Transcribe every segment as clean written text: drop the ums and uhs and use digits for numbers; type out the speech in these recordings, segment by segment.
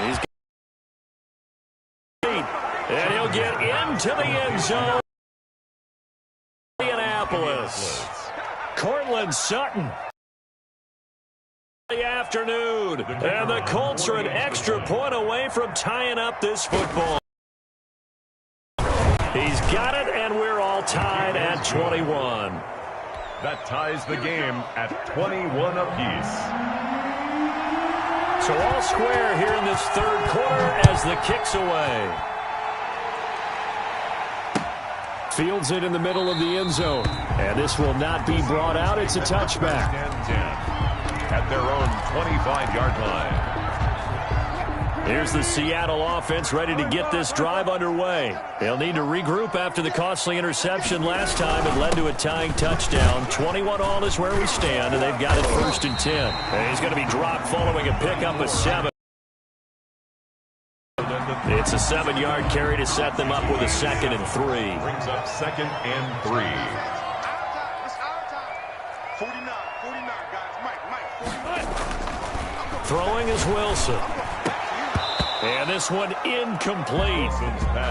He's and he'll get into the end zone. Indianapolis. Cortland Sutton. The afternoon. And the Colts are an extra point away from tying up this football. He's got it, and we're all tied at 21. That ties the game at 21 apiece. So all square here in this third quarter as the kick's away. Fields it in the middle of the end zone. And this will not be brought out. It's a touchback. At their own 25-yard line. Here's the Seattle offense ready to get this drive underway. They'll need to regroup after the costly interception last time. It led to a tying touchdown. 21-all is where we stand, and they've got it 1st and 10. And he's going to be dropped following a pickup of 7. It's a 7-yard carry to set them up with a 2nd and 3. Brings up 2nd and 3. Throwing is Wilson. And this one incomplete.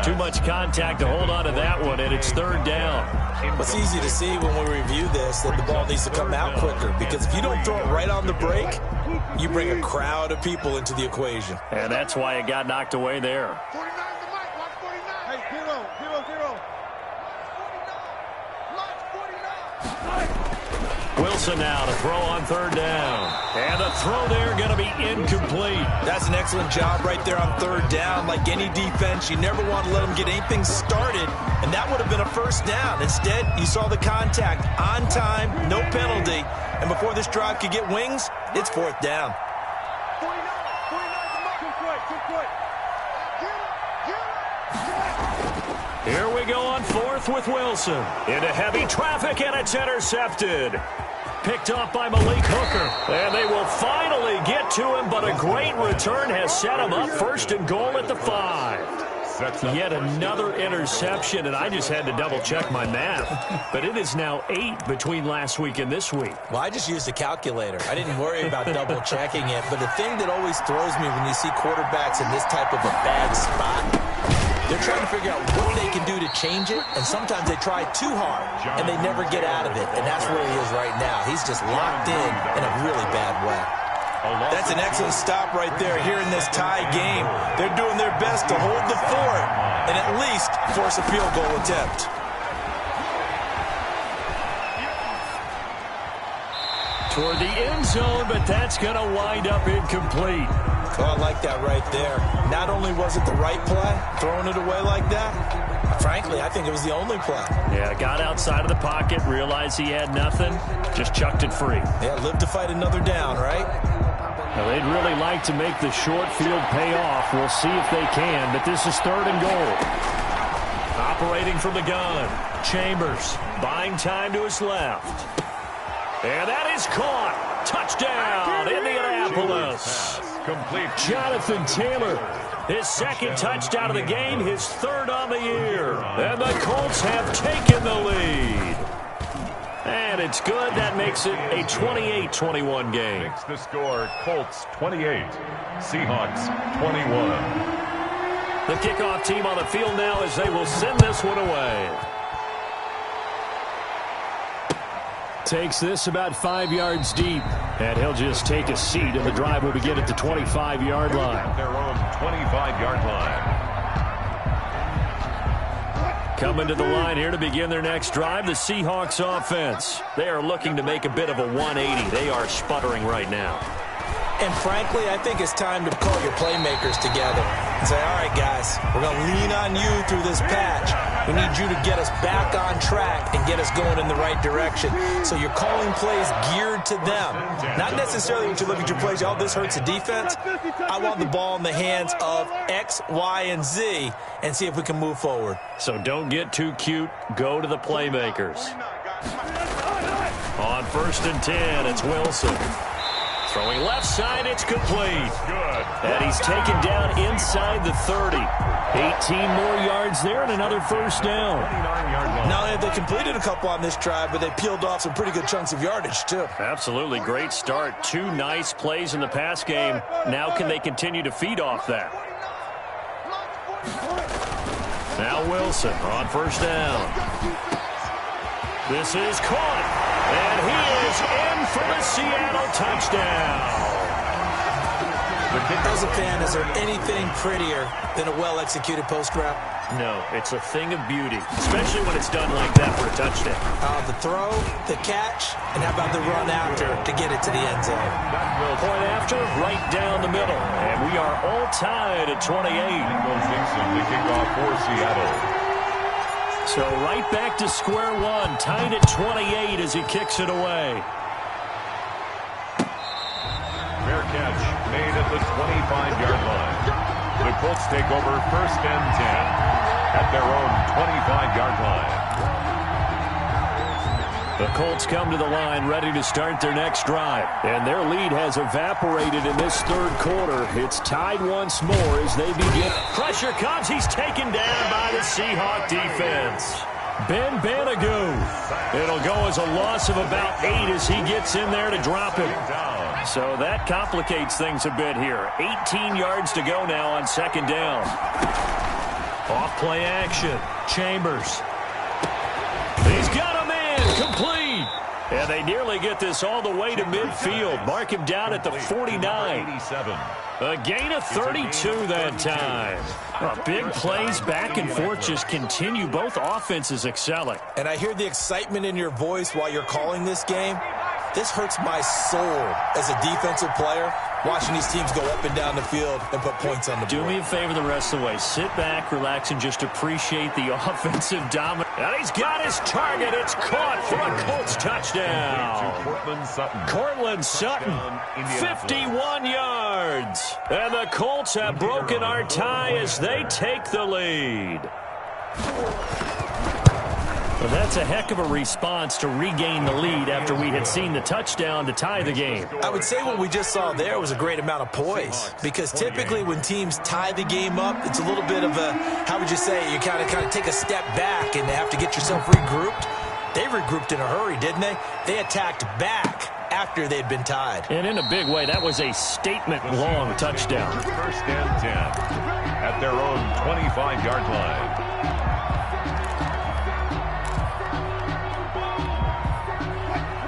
Too much contact to hold on to that one, and it's 3rd down. It's easy to see when we review this that the ball needs to come out quicker, because if you don't throw it right on the break, you bring a crowd of people into the equation. And that's why it got knocked away there. Wilson now to throw on 3rd down. And the throw there going to be incomplete. That's an excellent job right there on 3rd down. Like any defense, you never want to let them get anything started, and that would have been a 1st down. Instead, you saw the contact on time, no penalty, and before this drive could get wings, it's 4th down. Here we go on 4th with Wilson. Into heavy traffic, and it's intercepted. Picked off by Malik Hooker. And they will finally get to him, but a great return has set him up 1st and goal at the 5. Yet another interception, and I just had to double-check my math. But it is now 8 between last week and this week. Well, I just used a calculator. I didn't worry about double-checking it. But the thing that always throws me when you see quarterbacks in this type of a bad spot, they're trying to figure out what they can do to change it, and sometimes they try too hard, and they never get out of it, and that's where he is right now. He's just locked in a really bad way. That's an excellent stop right there here in this tie game. They're doing their best to hold the fort and at least force a field goal attempt. Toward the end zone, but that's going to wind up incomplete. Oh, I like that right there. Not only was it the right play, throwing it away like that, frankly, I think it was the only play. Yeah, got outside of the pocket, realized he had nothing, just chucked it free. Yeah, live to fight another down, right? Now, they'd really like to make the short field pay off. We'll see if they can, but this is 3rd and goal. Operating from the gun, Chambers buying time to his left. And that is caught. Touchdown, Indianapolis. Complete. Jonathan Taylor, his 2nd touchdown of the game, his 3rd on the year. And the Colts have taken the lead. And it's good. That makes it a 28-21 game. Makes the score Colts 28, Seahawks 21. The kickoff team on the field now as they will send this one away. Takes this about 5 yards deep, and he'll just take a seat, and the drive will begin at the 25-yard line. At their own 25-yard line. Coming to the line here to begin their next drive, the Seahawks offense. They are looking to make a bit of a 180. They are sputtering right now. And frankly, I think it's time to call your playmakers together and say, all right, guys, we're going to lean on you through this patch. We need you to get us back on track and get us going in the right direction. So you're calling plays geared to them. Not necessarily when you look at your plays, oh, this hurts the defense. I want the ball in the hands of X, Y, and Z and see if we can move forward. So don't get too cute. Go to the playmakers. On 1st and 10, it's Wilson. Throwing left side, it's complete. Good. And he's taken down inside the 30. 18 more yards there and another first down. 29-yard line. Not only have they completed a couple on this drive, but they peeled off some pretty good chunks of yardage, too. Absolutely great start. 2 nice plays in the pass game. Now can they continue to feed off that? Now Wilson on first down. This is caught. And he is in for the Seattle touchdown. As a fan, is there anything prettier than a well-executed post route? No, it's a thing of beauty, especially when it's done like that for a touchdown. The throw, the catch, and how about the run after to get it to the end zone? Point after, right down the middle. And we are all tied at 28. Dixon to kick off for Seattle. So right back to square one, tied at 28 as he kicks it away. Fair catch made at the 25-yard line. The Colts take over first and 10 at their own 25-yard line. The Colts come to the line ready to start their next drive. And their lead has evaporated in this third quarter. It's tied once more as they begin. Pressure comes. He's taken down by the Seahawk defense. Ben Banagoo. It'll go as a loss of about 8 as he gets in there to drop him. So that complicates things a bit here. 18 yards to go now on second down. Off play action. Chambers. He's got a man. Complete. And they nearly get this all the way to midfield. Mark him down at the 49. 87. A gain of 32 that time. Big plays back and forth just continue. Both offenses excelling. And I hear the excitement in your voice while you're calling this game. This hurts my soul as a defensive player, watching these teams go up and down the field and put points on the board. Do me a favor the rest of the way. Sit back, relax, and just appreciate the offensive dominance. And he's got his target. It's caught for a Colts touchdown. Cortland Sutton, 51 yards. And the Colts have broken our tie as they take the lead. Well, that's a heck of a response to regain the lead after we had seen the touchdown to tie the game. I would say what we just saw there was a great amount of poise, because typically when teams tie the game up, it's a little bit of a, how would you say, you kind of take a step back and have to get yourself regrouped. They regrouped in a hurry, didn't they? They attacked back after they'd been tied. And in a big way, that was a statement-long touchdown. First and 10 at their own 25-yard line.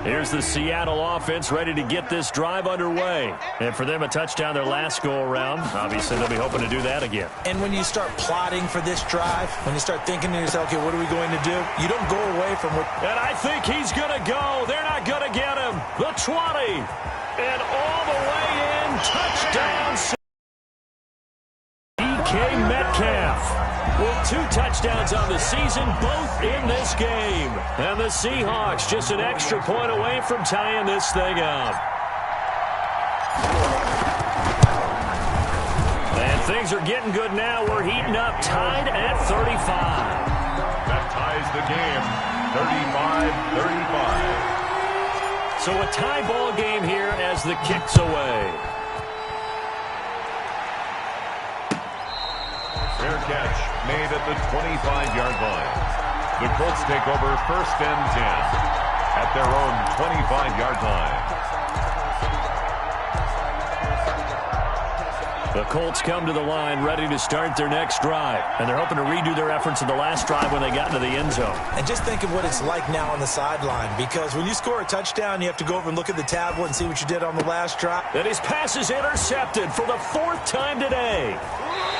Here's the Seattle offense ready to get this drive underway. And for them, a touchdown their last go-around. Obviously, they'll be hoping to do that again. And when you start plotting for this drive, when you start thinking to yourself, okay, what are we going to do? You don't go away from what... And I think he's going to go. They're not going to get him. The 20. And all the way in. Touchdown. DK Metcalf. With 2 touchdowns on the season, both in this game. And the Seahawks just an extra point away from tying this thing up. And things are getting good now. We're heating up, tied at 35. That ties the game, 35-35. So a tie ball game here as the kick's away. Fair catch made at the 25-yard line. The Colts take over first and 10 at their own 25-yard line. The Colts come to the line ready to start their next drive. And they're hoping to redo their efforts in the last drive when they got into the end zone. And just think of what it's like now on the sideline, because when you score a touchdown, you have to go over and look at the tablet and see what you did on the last drive. And his pass is intercepted for the 4th time today.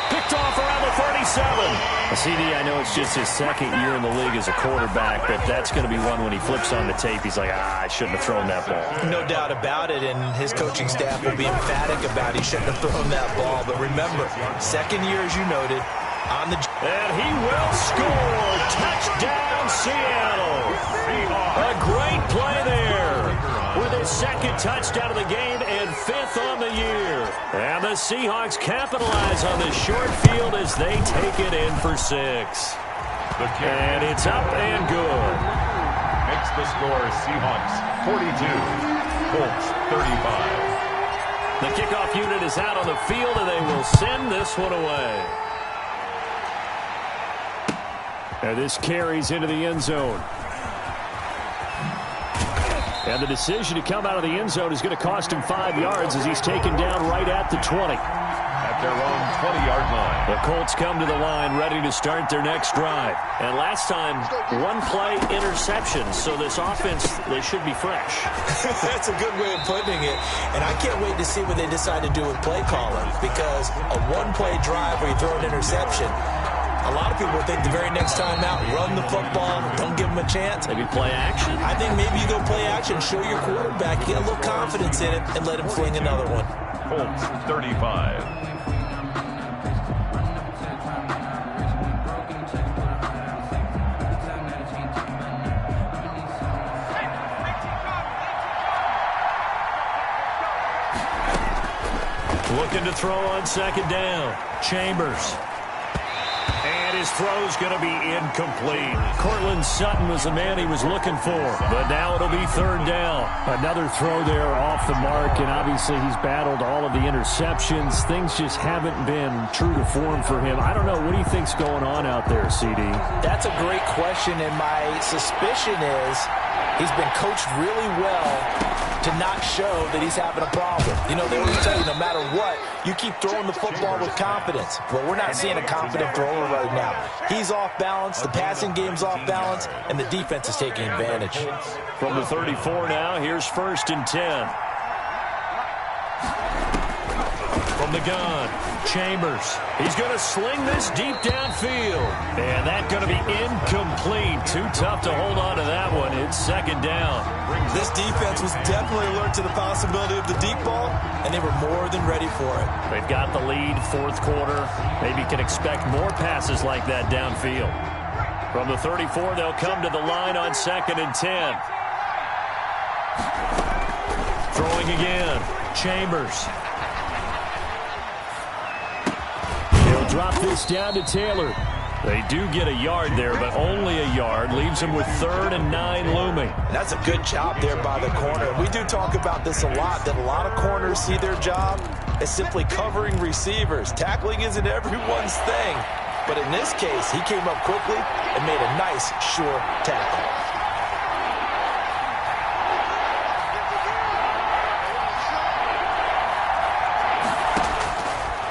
Picked off around the 37. CD, I know it's just his 2nd year in the league as a quarterback, but that's going to be one when he flips on the tape, he's like, I shouldn't have thrown that ball. No doubt about it, and his coaching staff will be emphatic about he shouldn't have thrown that ball. But remember, 2nd year, as you noted, on the... And he will score. Touchdown, Seattle. A great play there. With his 2nd touchdown of the game and 5th on the year. And the Seahawks capitalize on this short field as they take it in for 6. And it's up and good. Makes the score Seahawks 42, Colts 35. The kickoff unit is out on the field, and they will send this one away. And this carries into the end zone. And the decision to come out of the end zone is going to cost him 5 yards as he's taken down right at the 20. At their own 20-yard line. The Colts come to the line ready to start their next drive. And last time, one play interception. So this offense, they should be fresh. That's a good way of putting it. And I can't wait to see what they decide to do with play calling. Because a one-play drive where you throw an interception, a lot of people think the very next time out, run the football, don't give them a chance. Maybe play action? I think maybe you go play action, show your quarterback, get a little confidence in it, and let him fling another one. Colts 35. Looking to throw on second down. Chambers. And his throw's going to be incomplete. Cortland Sutton was the man he was looking for. But now it'll be third down. Another throw there off the mark, and obviously he's battled all of the interceptions. Things just haven't been true to form for him. I don't know. What do you think's going on out there, CD? That's a great question, and my suspicion is he's been coached really well to not show that he's having a problem. You know, they always tell you no matter what, you keep throwing the football with confidence. Well, we're not seeing a confident thrower right now. He's off balance, the passing game's off balance, and the defense is taking advantage. From the 34 now, here's 1st and 10. From the gun, Chambers. He's going to sling this deep downfield. And that's going to be incomplete. Too tough to hold on to that one. It's second down. This defense was definitely alert to the possibility of the deep ball, and they were more than ready for it. They've got the lead, fourth quarter. Maybe can expect more passes like that downfield. From the 34, they'll come to the line on 2nd and 10. Throwing again. Chambers. He'll drop this down to Taylor. They do get a yard there, but only a yard. Leaves him with 3rd and 9 looming. That's a good job there by the corner. We do talk about this a lot, that a lot of corners see their job as simply covering receivers. Tackling isn't everyone's thing. But in this case, he came up quickly and made a nice, sure tackle.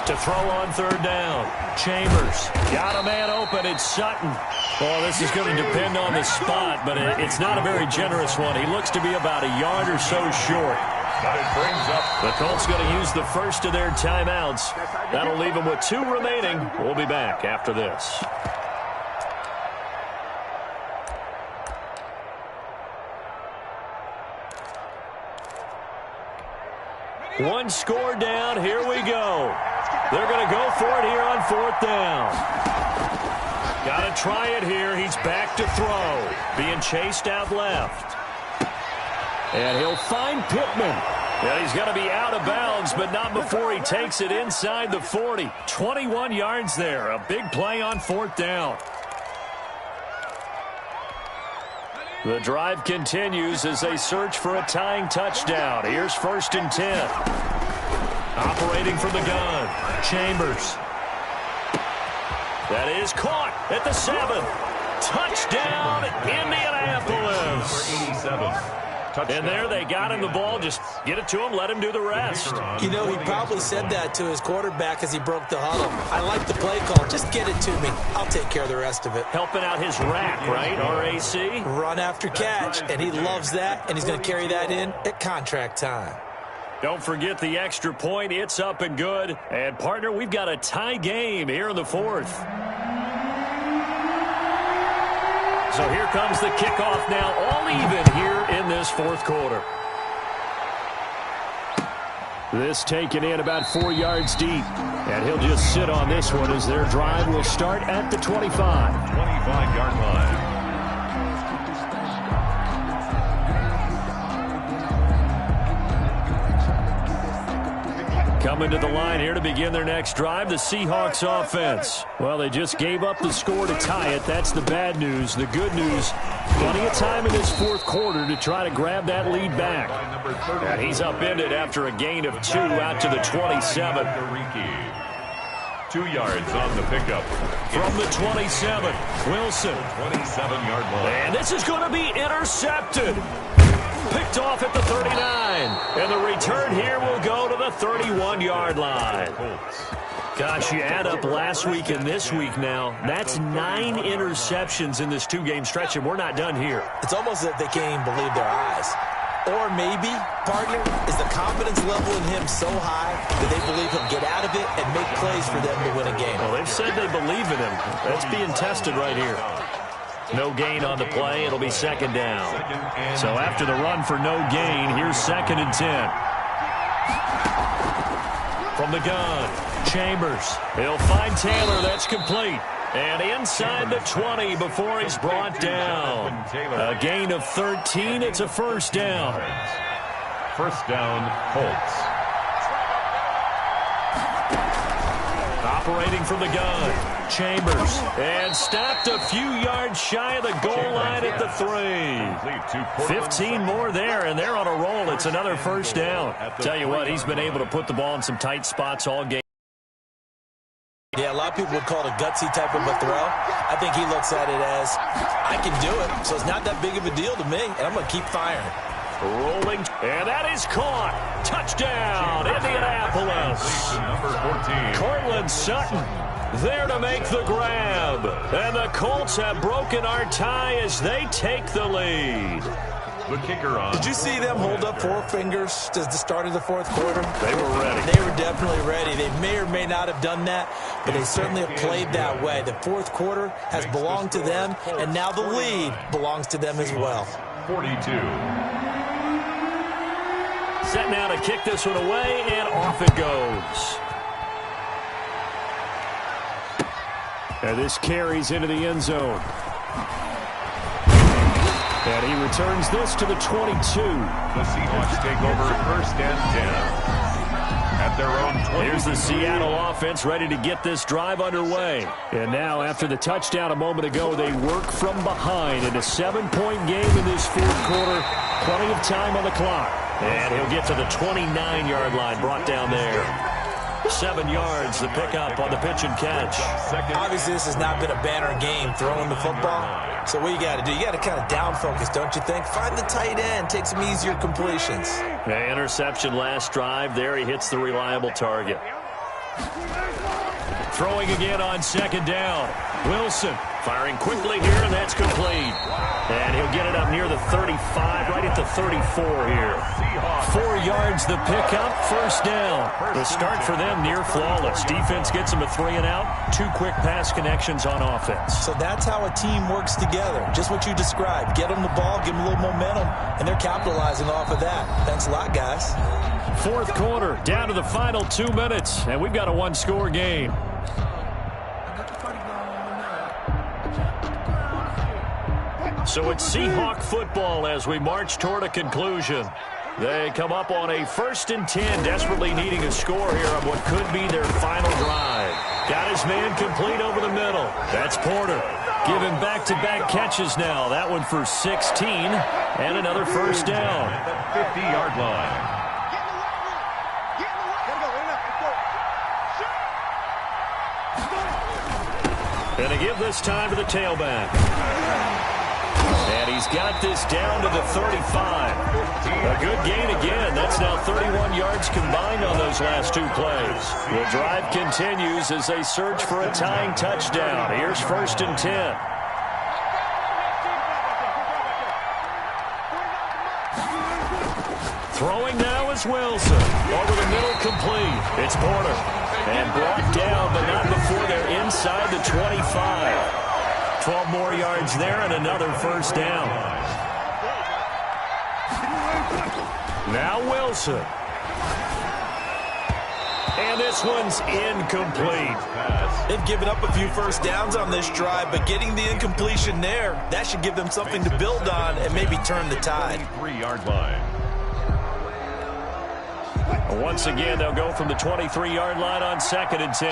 To throw on 3rd down. Chambers. Got a man open. It's Sutton. Oh, this is going to depend on the spot, but it's not a very generous one. He looks to be about a yard or so short. But it brings up. The Colts going to use the first of their timeouts. That'll leave them with 2 remaining. We'll be back after this. One score down. Here we go. They're going to go for it here on 4th down. Got to try it here. He's back to throw. Being chased out left. And he'll find Pittman. Yeah, he's going to be out of bounds, but not before he takes it inside the 40. 21 yards there. A big play on 4th down. The drive continues as they search for a tying touchdown. Here's 1st and 10. Operating from the gun. Chambers. That is caught at the 7. Touchdown, Indianapolis. 87. And there they got him the ball. Just get it to him, let him do the rest. You know, he probably said that to his quarterback as he broke the huddle. I like the play call. Just get it to me. I'll take care of the rest of it. Helping out his rack, right? RAC? Run after catch, and he loves that, and he's going to carry that in at contract time. Don't forget the extra point. It's up and good. And, partner, we've got a tie game here in the 4th. So here comes the kickoff now, all even here in this 4th quarter. This taken in about 4 yards deep. And he'll just sit on this one as their drive will start at the 25. 25-yard line. Coming to the line here to begin their next drive, the Seahawks offense. Well, they just gave up the score to tie it. That's the bad news. The good news, plenty of time in this fourth quarter to try to grab that lead back. And he's upended after a gain of 2 out to the 27. 2 yards on the pickup. From the 27, Wilson. 27-yard line. And this is going to be intercepted. Picked off at the 39. And the return here will go to the 31-yard line. Gosh, you add up last week and this week now, that's 9 interceptions in this 2-game stretch, and we're not done here. It's almost as if they can't even believe their eyes. Or maybe, partner, is the confidence level in him so high that they believe he'll get out of it and make plays for them to win a game. Well, they've said they believe in him. That's being tested right here. No gain on the play. It'll be second down. So after the run for no gain, here's 2nd and 10. From the gun, Chambers. He'll find Taylor. That's complete. And inside the 20 before he's brought down. A gain of 13. It's a first down. First down, Colts. Operating from the gun, Chambers. And stopped a few yards shy of the goal line at the 3. 15 more there, and they're on a roll. It's another first down. Tell you what, he's been able to put the ball in some tight spots all game. Yeah, a lot of people would call it a gutsy type of a throw. I think he looks at it as, I can do it, so it's not that big of a deal to me, and I'm going to keep firing. Rolling, and that is caught. Touchdown, Indianapolis. Number 14. Cortland Sutton there to make the grab. And the Colts have broken our tie as they take the lead. The kicker on. Did you see them hold up 4 fingers to the start of the fourth quarter? They were ready. They were definitely ready. They may or may not have done that, but they certainly have played that way. The fourth quarter has belonged to them, and now the lead belongs to them as well. 42. Set now to kick this one away, and off it goes. And this carries into the end zone. And he returns this to the 22. The Seahawks take over 1st and 10. At their own 20. Here's the Seattle offense ready to get this drive underway. And now, after the touchdown a moment ago, they work from behind in a 7-point game in this fourth quarter. Plenty of time on the clock. And he'll get to the 29-yard line, brought down there. 7 yards, the pickup on the pitch and catch. Obviously, this has not been a banner game throwing the football. So what you got to do, you got to kind of down focus, don't you think? Find the tight end, take some easier completions. Interception last drive. There he hits the reliable target. Throwing again on 2nd down. Wilson firing quickly here, and that's complete. And he'll get it up near the 35, right at the 34 here. 4 yards the pickup, first down. The start for them near flawless. Defense gets them a 3 and out. 2 quick pass connections on offense. So that's how a team works together. Just what you described. Get them the ball, give them a little momentum, and they're capitalizing off of that. Thanks a lot, guys. Fourth quarter, down to the final 2 minutes, and we've got a 1-score game. So it's Seahawk football as we march toward a conclusion. They come up on a 1st and 10, desperately needing a score here on what could be their final drive. Got his man complete over the middle. That's Porter. Giving back-to-back catches now. That one for 16, and another first down. At the 50-yard line. And they give this time to the tailback. And he's got this down to the 35. A good gain again. That's now 31 yards combined on those last 2 plays. The drive continues as they search for a tying touchdown. Here's 1st and 10. Throwing now is Wilson. Over the middle, complete. It's Porter. And brought down, but not before they're inside the 25. 12 more yards there and another first down. Now Wilson. And this one's incomplete. They've given up a few first downs on this drive, but getting the incompletion there, that should give them something to build on and maybe turn the tide. 3-yard line. Once again, they'll go from the 23-yard line on 2nd and 10.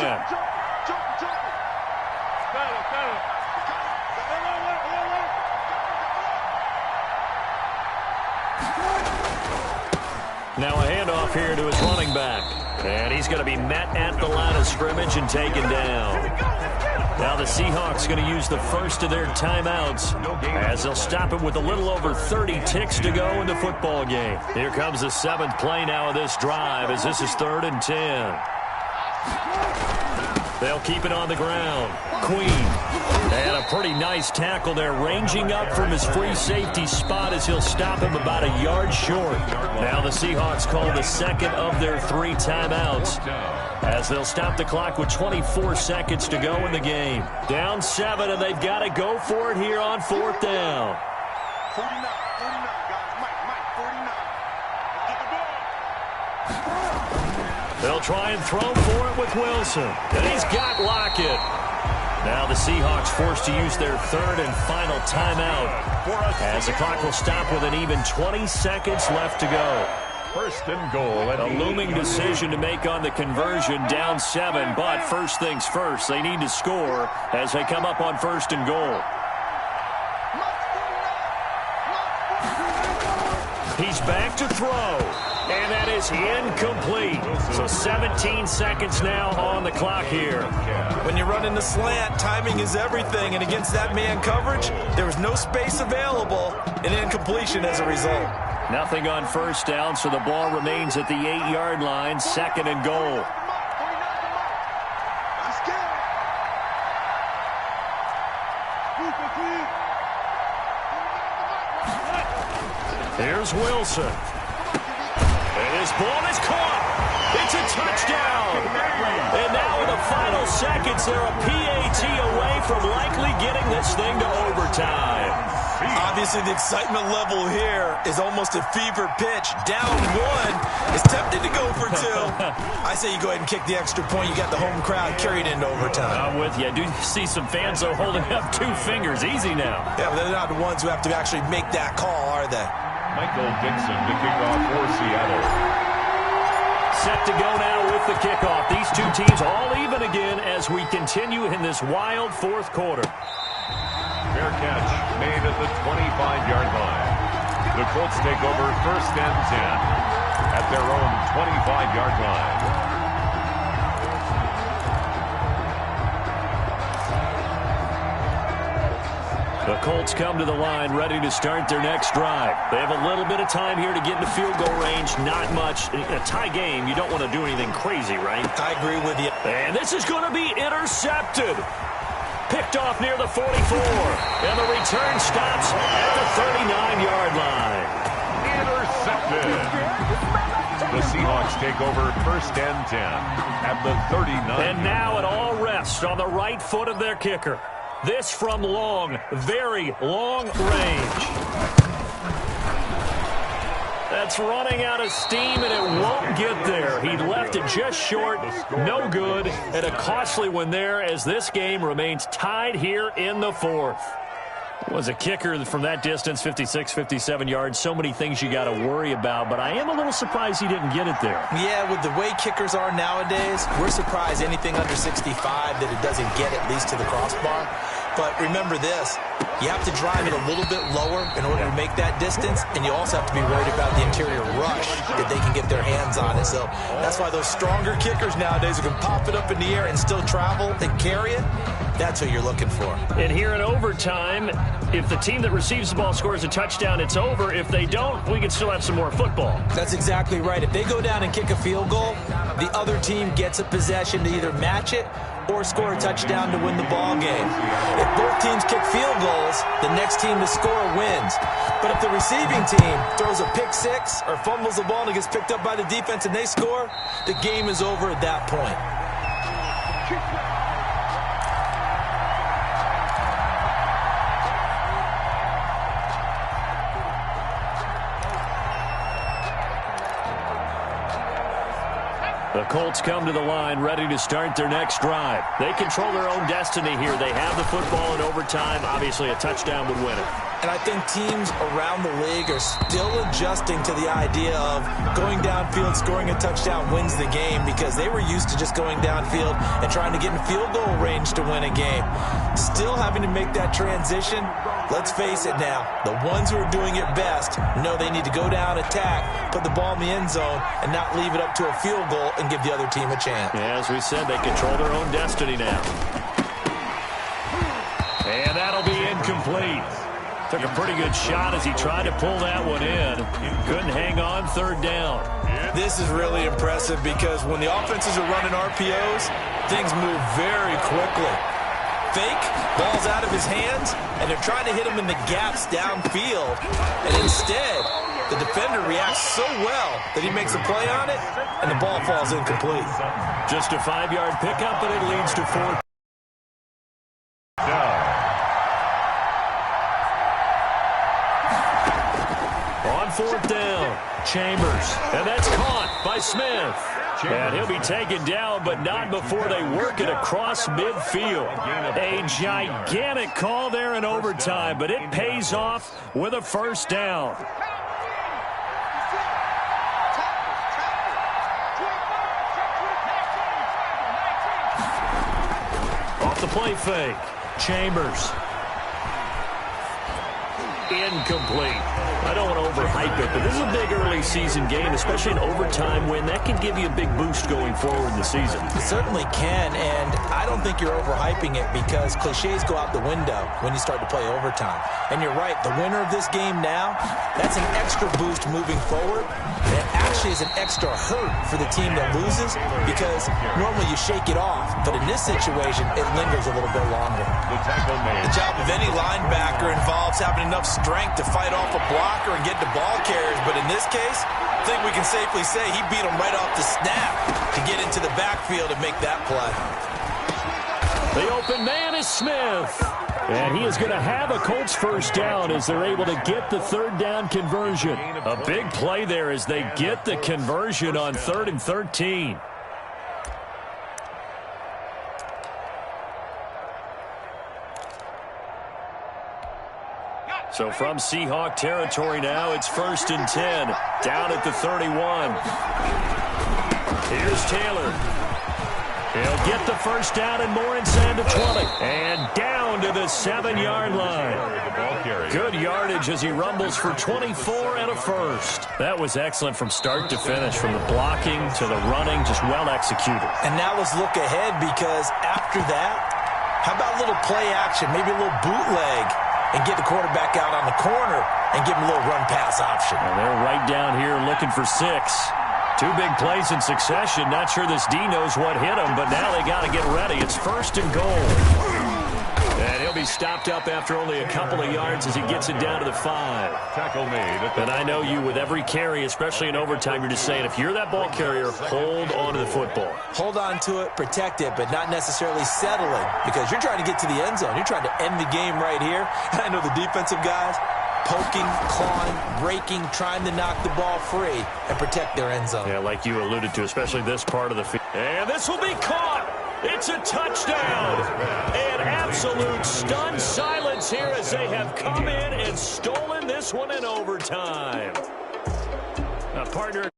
Now a handoff here to his running back. And he's going to be met at the line of scrimmage and taken down. Now the Seahawks going to use the first of their timeouts as they'll stop him with a little over 30 ticks to go in the football game. Here comes the 7th play now of this drive as this is 3rd and 10. They'll keep it on the ground. Queen. And a pretty nice tackle there, ranging up from his free safety spot as he'll stop him about a yard short. Now the Seahawks call the 2nd of their 3 timeouts as they'll stop the clock with 24 seconds to go in the game. Down 7, and they've got to go for it here on 4th down. 49, guys. Mike, 49. They'll try and throw for it with Wilson. And he's got Lockett. Now the Seahawks forced to use their 3rd and final timeout as the clock will stop with an even 20 seconds left to go. 1st and goal. A looming decision to make on the conversion, down 7, but first things first, they need to score as they come up on 1st and goal. He's back to throw, and that is incomplete. So 17 seconds now on the clock here. When you're running the slant, timing is everything, and against that man coverage, there was no space available, and incompletion as a result. Nothing on 1st down, so the ball remains at the 8-yard line, 2nd and goal. Here's Wilson. And his ball is caught. It's a touchdown. And now in the final seconds, they're a PAT away from likely getting this thing to overtime. Obviously, the excitement level here is almost a fever pitch. Down 1. It's tempted to go for 2. I say you go ahead and kick the extra point. You got the home crowd carried into overtime. I'm with you. I do see some fans, though, holding up 2 fingers. Easy now. Yeah, but they're not the ones who have to actually make that call, are they? Michael Dixon to kick off for Seattle. Set to go now with the kickoff. These 2 teams all even again as we continue in this wild 4th quarter. Fair catch made at the 25-yard line. The Colts take over 1st and 10 at their own 25-yard line. The Colts come to the line ready to start their next drive. They have a little bit of time here to get into field goal range. Not much. In a tie game, you don't want to do anything crazy, right? I agree with you. And this is going to be intercepted. Picked off near the 44. And the return stops at the 39-yard line. Intercepted. The Seahawks take over 1st and 10 at the 39. And now it all rests on the right foot of their kicker. This from long, very long range. That's running out of steam, and it won't get there. He left it just short, no good, and a costly one there as this game remains tied here in the 4th. Was a kicker from that distance, 56, 57 yards. So many things you got to worry about, but I am a little surprised he didn't get it there. Yeah, with the way kickers are nowadays, we're surprised anything under 65 that it doesn't get at least to the crossbar. But remember this, you have to drive it a little bit lower in order to make that distance, and you also have to be worried about the interior rush that they can get their hands on it. So that's why those stronger kickers nowadays who can pop it up in the air and still travel and carry it, that's what you're looking for. And here in overtime, if the team that receives the ball scores a touchdown, it's over. If they don't, we can still have some more football. That's exactly right. If they go down and kick a field goal, the other team gets a possession to either match it or score a touchdown to win the ball game. If both teams kick field goals, the next team to score wins. But if the receiving team throws a pick six or fumbles the ball and it gets picked up by the defense and they score, the game is over at that point. The Colts come to the line ready to start their next drive. They control their own destiny here. They have the football in overtime. Obviously, a touchdown would win it. And I think teams around the league are still adjusting to the idea of going downfield, scoring a touchdown wins the game, because they were used to just going downfield and trying to get in field goal range to win a game. Still having to make that transition. Let's face it now, the ones who are doing it best know they need to go down, attack, put the ball in the end zone, and not leave it up to a field goal and give the other team a chance. Yeah, as we said, they control their own destiny now. And that'll be incomplete. Took a pretty good shot as he tried to pull that one in. Couldn't hang on, third down. This is really impressive because when the offenses are running RPOs, things move very quickly. Fake, ball's out of his hands, and they're trying to hit him in the gaps downfield. And instead, the defender reacts so well that he makes a play on it, and the ball falls incomplete. Just a 5-yard pickup, but it leads to 4. On fourth down, Chambers, and that's caught by Smith. And he'll be taken down, but not before they work it across midfield. A gigantic call there in overtime, but it pays off with a first down. Off the play fake, Chambers. Incomplete. I don't want to overhype it, but this is a big early season game, especially an overtime win. That can give you a big boost going forward in the season. It certainly can, and I don't think you're overhyping it because cliches go out the window when you start to play overtime. And you're right, the winner of this game now, that's an extra boost moving forward. And it actually is an extra hurt for the team that loses because normally you shake it off, but in this situation, it lingers a little bit longer. The job of any linebacker involves having enough strength to fight off a blocker and get to ball carriers, but in this case, I think we can safely say he beat him right off the snap to get into the backfield and make that play. The open man is Smith. And he is going to have a Colts first down as they're able to get the third down conversion. A big play there as they get the conversion on 3rd and 13. So from Seahawk territory now, it's 1st and 10. Down at the 31. Here's Taylor. He'll get the first down and more inside the 20. And down to the 7-yard line. Good yardage as he rumbles for 24 and a first. That was excellent from start to finish, from the blocking to the running, just well executed. And now let's look ahead because after that, how about a little play action, maybe a little bootleg, and get the quarterback out on the corner and give him a little run-pass option. And they're right down here looking for 6. 2 big plays in succession. Not sure this D knows what hit him, but now they got to get ready. It's 1st and goal. And he'll be stopped up after only a couple of yards as he gets it down to the 5. Tackle made. And I know you, with every carry, especially in overtime, you're just saying, if you're that ball carrier, hold on to the football. Hold on to it, protect it, but not necessarily settling because you're trying to get to the end zone. You're trying to end the game right here. I know the defensive guys poking, clawing, breaking, trying to knock the ball free and protect their end zone. Yeah, like you alluded to, especially this part of the field. And this will be caught. It's a touchdown. An absolute stunned silence here as they have come in and stolen this one in overtime. Partner,